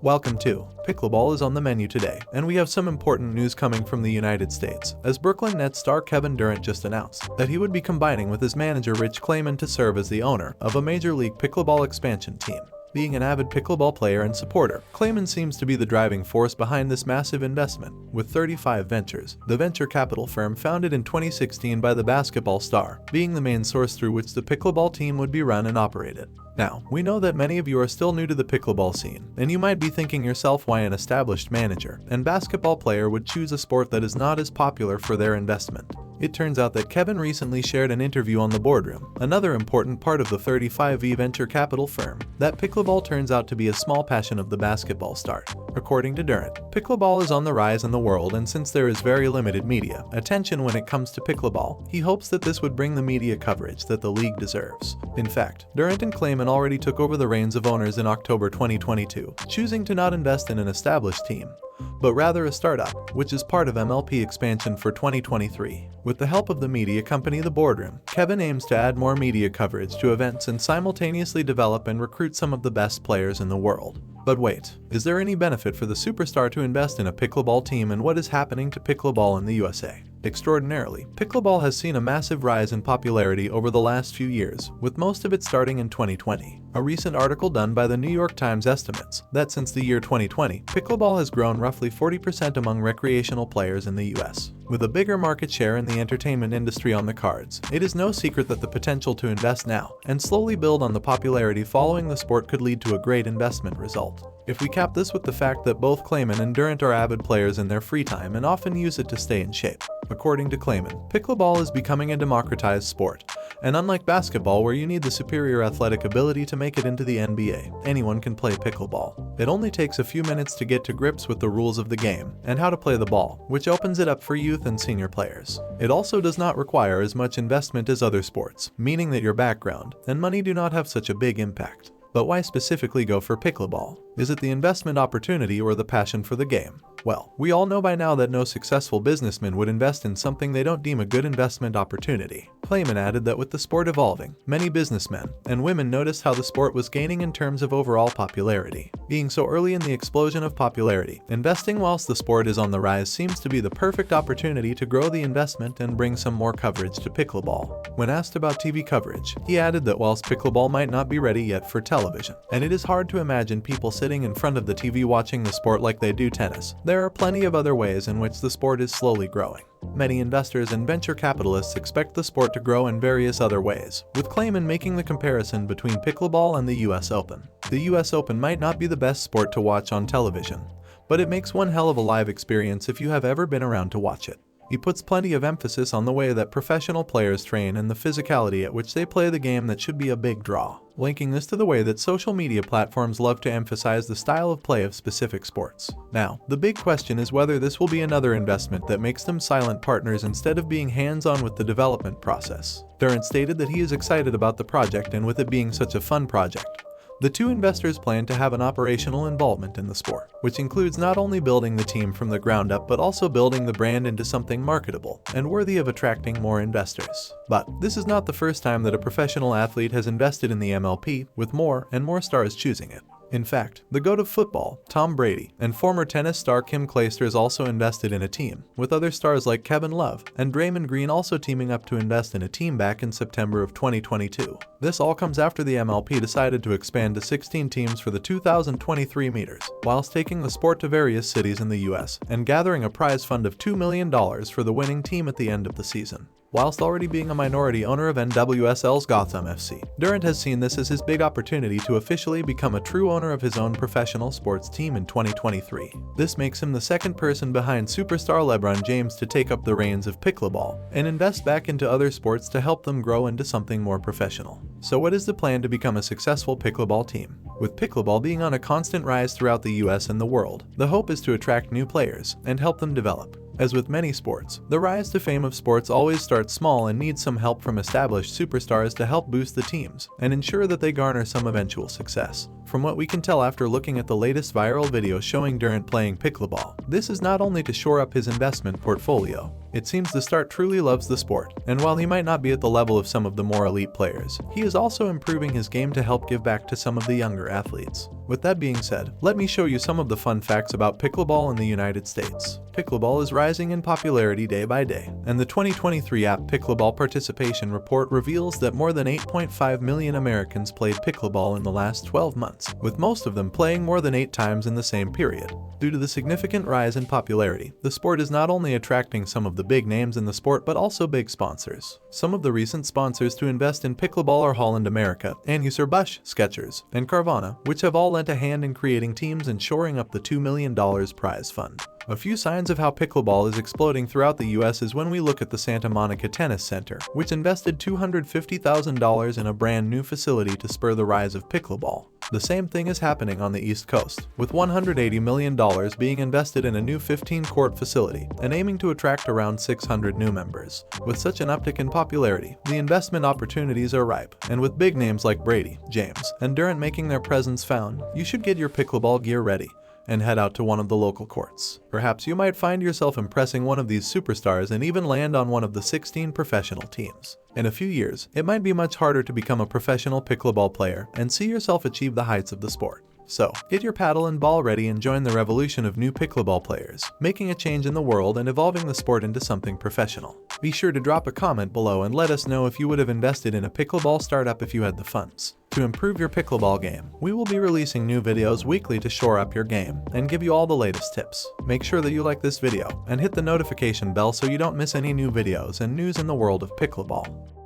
Welcome to Pickleball is on the menu today, and we have some important news coming from the United States, as Brooklyn Nets star Kevin Durant just announced that he would be combining with his manager Rich Kleiman to serve as the owner of a Major League Pickleball expansion team. Being an avid pickleball player and supporter, Kleiman seems to be the driving force behind this massive investment. With 35 Ventures, the venture capital firm founded in 2016 by the basketball star, being the main source through which the pickleball team would be run and operated. Now, we know that many of you are still new to the pickleball scene, and you might be thinking yourself why an established manager and basketball player would choose a sport that is not as popular for their investment. It turns out that Kevin recently shared an interview on The Boardroom, another important part of the 35V venture capital firm, that pickleball turns out to be a small passion of the basketball star. According to Durant, pickleball is on the rise in the world, and since there is very limited media attention when it comes to pickleball, he hopes that this would bring the media coverage that the league deserves. In fact, Durant and Kleiman already took over the reins of owners in October 2022, choosing to not invest in an established team, but rather a startup, which is part of MLP expansion for 2023. With the help of the media company The Boardroom, Kevin aims to add more media coverage to events and simultaneously develop and recruit some of the best players in the world. But wait, is there any benefit for the superstar to invest in a pickleball team, and what is happening to pickleball in the USA? Extraordinarily, pickleball has seen a massive rise in popularity over the last few years, with most of it starting in 2020. A recent article done by the New York Times estimates that since the year 2020, pickleball has grown roughly 40% among recreational players in the US. With a bigger market share in the entertainment industry on the cards, it is no secret that the potential to invest now and slowly build on the popularity following the sport could lead to a great investment result. If we cap this with the fact that both Kleiman and Durant are avid players in their free time and often use it to stay in shape. According to Kleiman, pickleball is becoming a democratized sport, and unlike basketball where you need the superior athletic ability to make it into the NBA, anyone can play pickleball. It only takes a few minutes to get to grips with the rules of the game and how to play the ball, which opens it up for youth and senior players. It also does not require as much investment as other sports, meaning that your background and money do not have such a big impact. But why specifically go for pickleball? Is it the investment opportunity or the passion for the game? Well, we all know by now that no successful businessman would invest in something they don't deem a good investment opportunity. Kleiman added that with the sport evolving, many businessmen and women noticed how the sport was gaining in terms of overall popularity. Being so early in the explosion of popularity, investing whilst the sport is on the rise seems to be the perfect opportunity to grow the investment and bring some more coverage to pickleball. When asked about TV coverage, he added that whilst pickleball might not be ready yet for television, and it is hard to imagine people sitting in front of the TV watching the sport like they do tennis, there are plenty of other ways in which the sport is slowly growing. Many investors and venture capitalists expect the sport to grow in various other ways, with Kleiman making the comparison between pickleball and the US Open. The US Open might not be the best sport to watch on television, but it makes one hell of a live experience if you have ever been around to watch it. He puts plenty of emphasis on the way that professional players train and the physicality at which they play the game that should be a big draw, linking this to the way that social media platforms love to emphasize the style of play of specific sports. Now, the big question is whether this will be another investment that makes them silent partners instead of being hands-on with the development process. Durant stated that he is excited about the project, and with it being such a fun project, the two investors plan to have an operational involvement in the sport, which includes not only building the team from the ground up but also building the brand into something marketable and worthy of attracting more investors. But this is not the first time that a professional athlete has invested in the MLP, with more and more stars choosing it. In fact, the GOAT of football, Tom Brady, and former tennis star Kim Clijsters also invested in a team, with other stars like Kevin Love and Draymond Green also teaming up to invest in a team back in September of 2022. This all comes after the MLP decided to expand to 16 teams for the 2023 meters, whilst taking the sport to various cities in the US and gathering a prize fund of $2 million for the winning team at the end of the season. Whilst already being a minority owner of NWSL's Gotham FC, Durant has seen this as his big opportunity to officially become a true owner of his own professional sports team in 2023. This makes him the second person behind superstar LeBron James to take up the reins of pickleball and invest back into other sports to help them grow into something more professional. So what is the plan to become a successful pickleball team? With pickleball being on a constant rise throughout the US and the world, the hope is to attract new players and help them develop. As with many sports, the rise to fame of sports always starts small and needs some help from established superstars to help boost the teams and ensure that they garner some eventual success. From what we can tell after looking at the latest viral video showing Durant playing pickleball, this is not only to shore up his investment portfolio, It seems the star truly loves the sport, and while he might not be at the level of some of the more elite players, he is also improving his game to help give back to some of the younger athletes. With that being said, let me show you some of the fun facts about pickleball in the United States. Pickleball is rising in popularity day by day, and the 2023 app Pickleball Participation Report reveals that more than 8.5 million Americans played pickleball in the last 12 months, with most of them playing more than 8 times in the same period. Due to the significant rise in popularity, the sport is not only attracting some of the big names in the sport but also big sponsors. Some of the recent sponsors to invest in pickleball are Holland America, Anheuser-Busch, Skechers, and Carvana, which have all lent a hand in creating teams and shoring up the $2 million prize fund. A few signs of how pickleball is exploding throughout the US is when we look at the Santa Monica Tennis Center, which invested $250,000 in a brand new facility to spur the rise of pickleball. The same thing is happening on the East Coast, with $180 million being invested in a new 15-court facility and aiming to attract around 600 new members. With such an uptick in popularity, the investment opportunities are ripe, and with big names like Brady, James, and Durant making their presence found, you should get your pickleball gear ready and head out to one of the local courts. Perhaps you might find yourself impressing one of these superstars and even land on one of the 16 professional teams. In a few years, it might be much harder to become a professional pickleball player and see yourself achieve the heights of the sport. So, get your paddle and ball ready and join the revolution of new pickleball players, making a change in the world and evolving the sport into something professional. Be sure to drop a comment below and let us know if you would have invested in a pickleball startup if you had the funds. To improve your pickleball game, we will be releasing new videos weekly to shore up your game and give you all the latest tips. Make sure that you like this video and hit the notification bell so you don't miss any new videos and news in the world of pickleball.